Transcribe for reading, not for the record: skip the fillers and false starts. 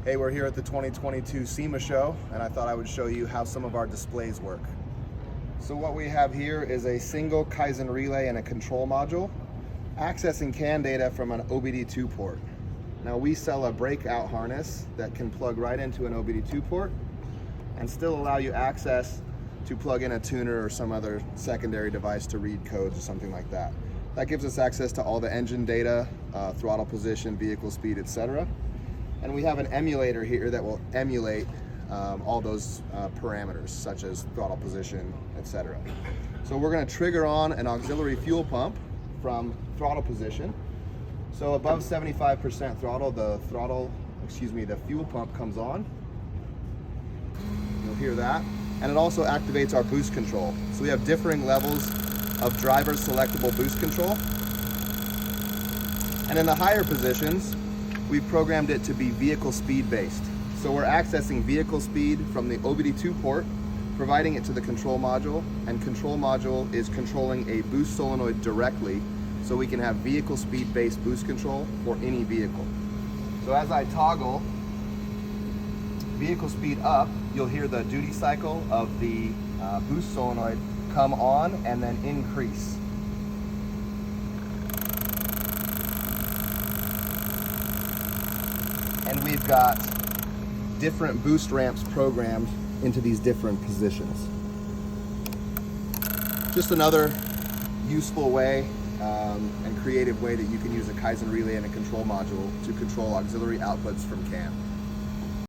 Hey, we're here at the 2022 SEMA show, and I thought I would show you how some of our displays work. So what we have here is a single Kaizen relay and a control module accessing CAN data from an OBD2 port. Now we sell a breakout harness that can plug right into an OBD2 port and still allow you access to plug in a tuner or some other secondary device to read codes or something like that. That gives us access to all the engine data, throttle position, vehicle speed, etc. And we have an emulator here that will emulate all those parameters, such as throttle position, etc. So we're going to trigger on an auxiliary fuel pump from throttle position. So above 75% throttle, the fuel pump comes on. You'll hear that. And it also activates our boost control. So we have differing levels of driver selectable boost control. And in the higher positions, we've programmed it to be vehicle speed based. So we're accessing vehicle speed from the OBD2 port, providing it to the control module, and control module is controlling a boost solenoid directly, so we can have vehicle speed based boost control for any vehicle. So as I toggle vehicle speed up, you'll hear the duty cycle of the boost solenoid come on and then increase. And we've got different boost ramps programmed into these different positions. Just another useful way and creative way that you can use a Kaizen relay and a control module to control auxiliary outputs from CAN.